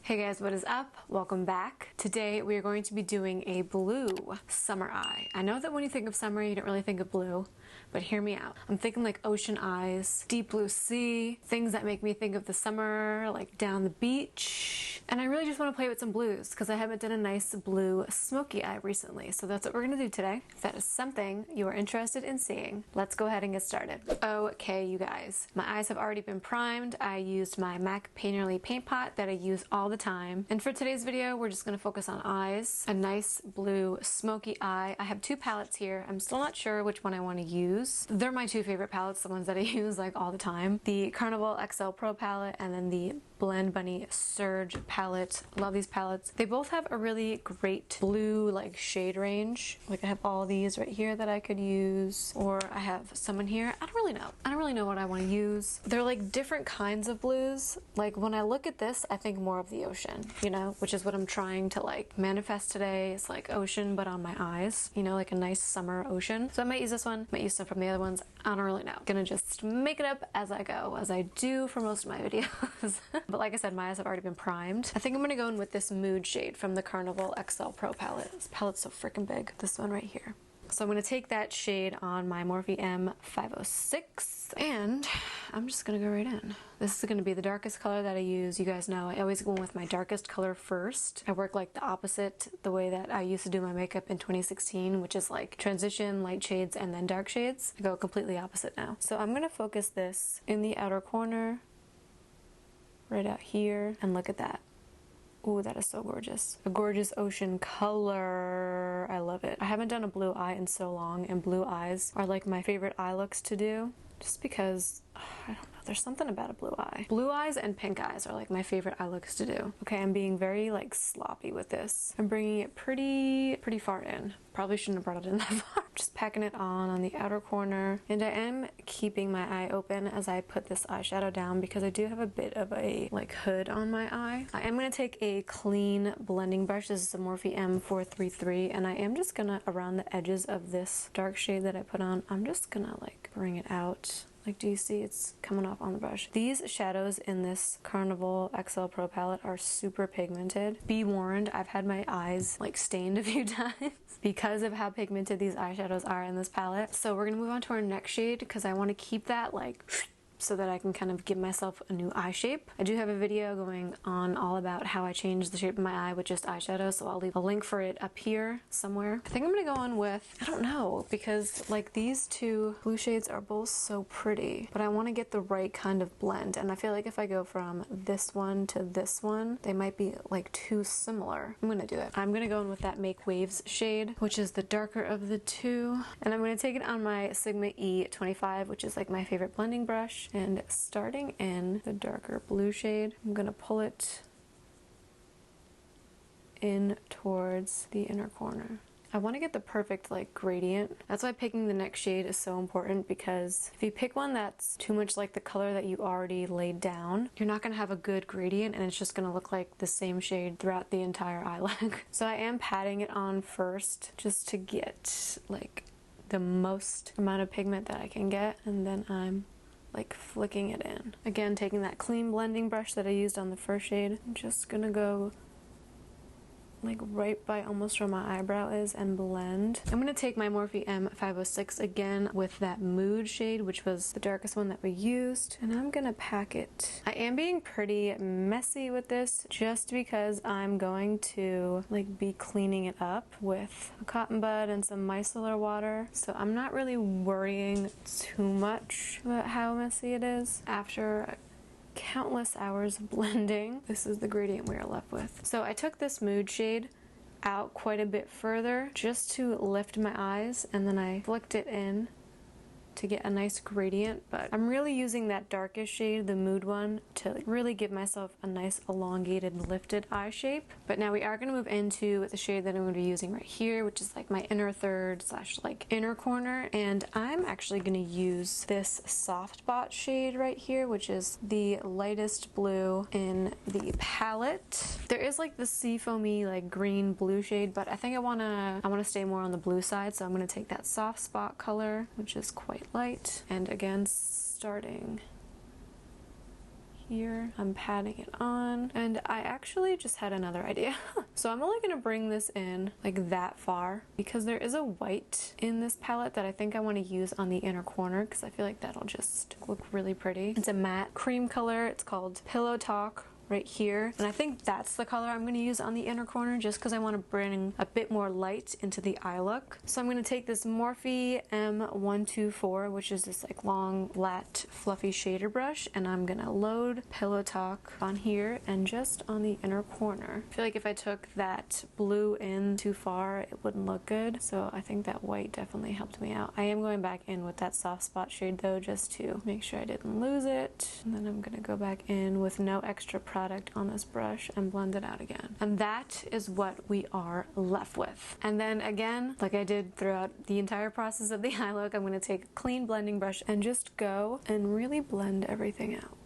Hey guys, what is up? Welcome back. Today we are going to be doing a blue summer eye. I know that when you think of summer, you don't really think of blue, but hear me out. I'm thinking like ocean eyes, deep blue sea, things that make me think of the summer, like down the beach. And I really just want to play with some blues because I haven't done a nice blue smoky eye recently. So that's what we're going to do today. If that is something you are interested in seeing, let's go ahead and get started. Okay, you guys, my eyes have already been primed. I used my MAC Painterly paint pot that I use all the time. And for today's video, we're just going to focus on eyes. A nice blue smoky eye. I have two palettes here. I'm still not sure which one I want to use. They're my two favorite palettes, the ones that I use like all the time. The Carnival XL Pro palette and then the Blend Bunny Surge palette. Love these palettes. They both have a really great blue like shade range. Like I have all these right here that I could use, or I have some in here. I don't really know. I don't really know what I want to use. They're like different kinds of blues. Like when I look at this, I think more of the ocean, you know, which is what I'm trying to like manifest today. It's like ocean, but on my eyes, you know, like a nice summer ocean. So I might use this one, might use some from the other ones. I don't really know. Gonna just make it up as I go, as I do for most of my videos. But like I said, my eyes have already been primed. I think I'm gonna go in with this Mood shade from the Carnival XL Pro palette. This palette's so freaking big. This one right here. So I'm going to take that shade on my Morphe M506 and I'm just going to go right in. This is going to be the darkest color that I use. You guys know I always go in with my darkest color first. I work like the opposite, the way that I used to do my makeup in 2016, which is like transition, light shades, and then dark shades. I go completely opposite now. So I'm going to focus this in the outer corner, right out here, and look at that. Ooh, that is so gorgeous. A gorgeous ocean color. I love it. I haven't done a blue eye in so long, and blue eyes are like my favorite eye looks to do. Just because, I don't know, there's something about a blue eye. Blue eyes and pink eyes are like my favorite eye looks to do. Okay, I'm being very like sloppy with this. I'm bringing it pretty far in. Probably shouldn't have brought it in that far. Just packing it on the outer corner. And I am keeping my eye open as I put this eyeshadow down because I do have a bit of a like hood on my eye. I am going to take a clean blending brush. This is a Morphe M433 and I am just gonna, around the edges of this dark shade that I put on, I'm just gonna like bring it out. Like, do you see it's coming off on the brush? These shadows in this Carnival XL Pro palette are super pigmented. Be warned, I've had my eyes like stained a few times because of how pigmented these eyeshadows are in this palette. So we're gonna move on to our next shade because I want to keep that like so that I can kind of give myself a new eye shape. I do have a video going on all about how I changed the shape of my eye with just eyeshadow, so I'll leave a link for it up here somewhere. I think I'm gonna go on with, I don't know, because like these two blue shades are both so pretty, but I want to get the right kind of blend, and I feel like if I go from this one to this one, they might be like too similar. I'm gonna do it. I'm gonna go in with that Make Waves shade, which is the darker of the two, and I'm gonna take it on my Sigma E25, which is like my favorite blending brush. And starting in the darker blue shade, I'm gonna pull it in towards the inner corner. I want to get the perfect like gradient. That's why picking the next shade is so important, because if you pick one that's too much like the color that you already laid down, you're not gonna have a good gradient and it's just gonna look like the same shade throughout the entire eye look. So I am patting it on first just to get like the most amount of pigment that I can get, and then I'm like flicking it in. Again, taking that clean blending brush that I used on the first shade, I'm just gonna go like right by almost where my eyebrow is and blend. I'm gonna take my Morphe M506 again with that Mood shade, which was the darkest one that we used, and I'm gonna pack it. I am being pretty messy with this just because I'm going to like be cleaning it up with a cotton bud and some micellar water, so I'm not really worrying too much about how messy it is. After countless hours of blending, this is the gradient we are left with. So I took this Mood shade out quite a bit further just to lift my eyes, and then I flicked it in to get a nice gradient, but I'm really using that darkest shade, the Mood one, to really give myself a nice elongated lifted eye shape. But now we are going to move into the shade that I'm going to be using right here, which is like my inner third slash like inner corner, and I'm actually going to use this Soft Spot shade right here, which is the lightest blue in the palette. There is like the seafoamy like green blue shade, but I think I want to stay more on the blue side, so I'm going to take that Soft Spot color, which is quite light, and again starting here. I'm patting it on, and I actually just had another idea. So I'm only gonna bring this in like that far because there is a white in this palette that I think I want to use on the inner corner because I feel like that'll just look really pretty. It's a matte cream color. It's called Pillow Talk right here, and I think that's the color I'm going to use on the inner corner just because I want to bring a bit more light into the eye look. So I'm going to take this Morphe M124, which is this like long flat fluffy shader brush, and I'm going to load Pillow Talk on here and just on the inner corner. I feel like if I took that blue in too far it wouldn't look good, so I think that white definitely helped me out. I am going back in with that soft spot shade though just to make sure I didn't lose it, and then I'm going to go back in with no extra product on this brush and blend it out again. And that is what we are left with. And then again, like I did throughout the entire process of the eye look, I'm going to take a clean blending brush and just go and really blend everything out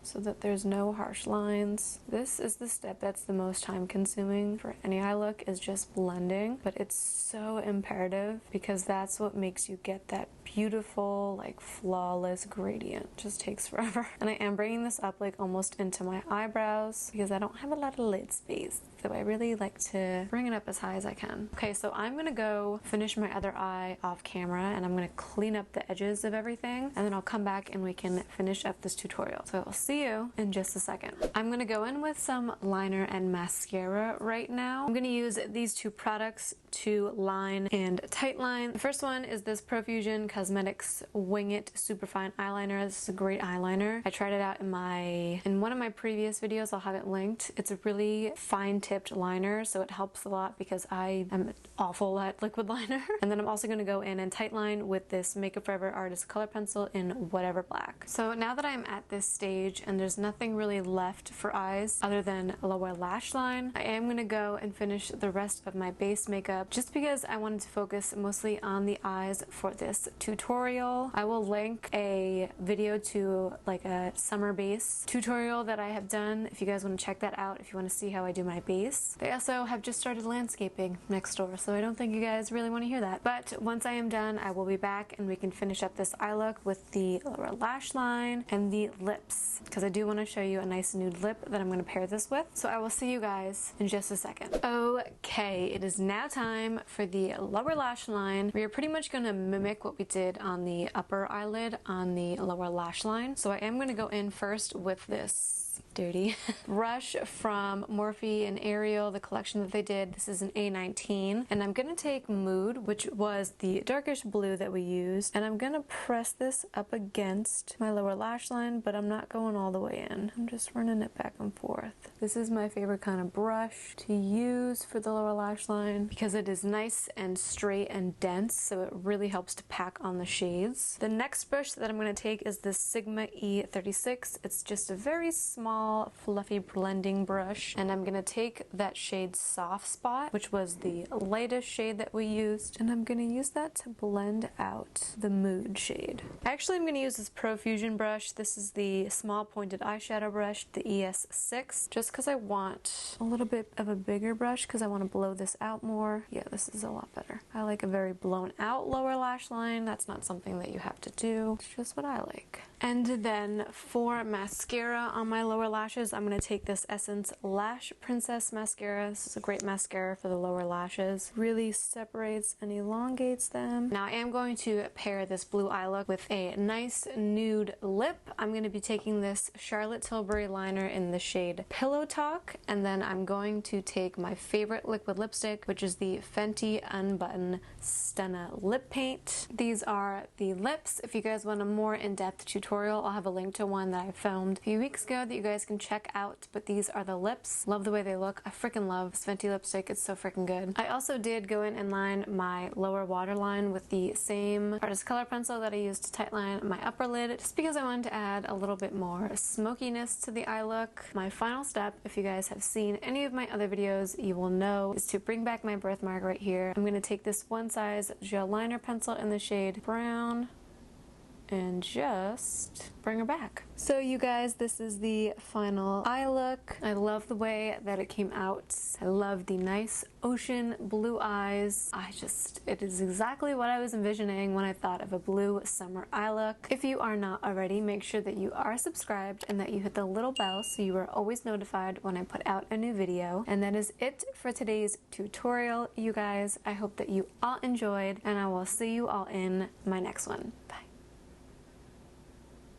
so that there's no harsh lines. This is the step that's the most time consuming for any eye look, is just blending, but it's so imperative because that's what makes you get that beautiful, like flawless gradient. It just takes forever. And I am bringing this up like almost into my eyebrows because I don't have a lot of lid space, so I really like to bring it up as high as I can. Okay, so I'm gonna go finish my other eye off camera and I'm gonna clean up the edges of everything, and then I'll come back and we can finish up this tutorial. So I'll see you in just a second. I'm gonna go in with some liner and mascara right now. I'm gonna use these two products to line and tight line. The first one is this Profusion Cosmetics Wing It Superfine Eyeliner. This is a great eyeliner. I tried it out in one of my previous videos. I'll have it linked. It's a really fine tipped liner, so it helps a lot because I am awful at liquid liner. And then I'm also going to go in and tight line with this Makeup Forever Artist Color Pencil in Whatever Black. So now that I'm at this stage and there's nothing really left for eyes other than a lower lash line, I am going to go and finish the rest of my base makeup just because I wanted to focus mostly on the eyes for this tutorial. I will link a video to like a summer base tutorial that I have done if you guys want to check that out, if you want to see how I do my base. They also have just started landscaping next door, so I don't think you guys really want to hear that. But once I am done, I will be back and we can finish up this eye look with the lower lash line and the lips, because I do want to show you a nice nude lip that I'm going to pair this with. So I will see you guys in just a second. Okay, it is now time for the lower lash line. We are pretty much going to mimic what we did on the upper eyelid on the lower lash line. So I am going to go in first with this dirty brush from Morphe and Ariel, the collection that they did. This is an A19, and I'm gonna take Mood, which was the darkish blue that we used, and I'm gonna press this up against my lower lash line, but I'm not going all the way in. I'm just running it back and forth. This is my favorite kind of brush to use for the lower lash line because it is nice and straight and dense, so it really helps to pack on the shades. The next brush that I'm gonna take is the Sigma E36. It's just a very small fluffy blending brush, and I'm gonna take that shade Soft Spot, which was the lightest shade that we used, and I'm gonna use that to blend out the Mood shade. Actually, I'm gonna use this Profusion brush. This is the small pointed eyeshadow brush, the ES6, just because I want a little bit of a bigger brush because I want to blow this out more. Yeah, this is a lot better. I like a very blown out lower lash line. That's not something that you have to do. It's just what I like. And then for mascara on my lower lashes, I'm going to take this Essence Lash Princess Mascara. This is a great mascara for the lower lashes. Really separates and elongates them. Now I am going to pair this blue eye look with a nice nude lip. I'm going to be taking this Charlotte Tilbury liner in the shade Pillow Talk, and then I'm going to take my favorite liquid lipstick, which is the Fenty Unbutton Stunna Lip Paint. These are the lips. If you guys want a more in-depth tutorial, I'll have a link to one that I filmed a few weeks ago that you guys can check out, but these are the lips. Love the way they look. I freaking love this Fenty lipstick. It's so freaking good. I also did go in and line my lower waterline with the same Artist Color Pencil that I used to tight line my upper lid, just because I wanted to add a little bit more smokiness to the eye look. My final step, if you guys have seen any of my other videos, you will know, is to bring back my birthmark right here. I'm going to take this one size gel liner pencil in the shade Brown and just bring her back. So you guys, this is the final eye look. I love the way that it came out. I love the nice ocean blue eyes. It is exactly what I was envisioning when I thought of a blue summer eye look. If you are not already, make sure that you are subscribed and that you hit the little bell so you are always notified when I put out a new video. And that is it for today's tutorial, you guys. I hope that you all enjoyed, and I will see you all in my next one. Bye.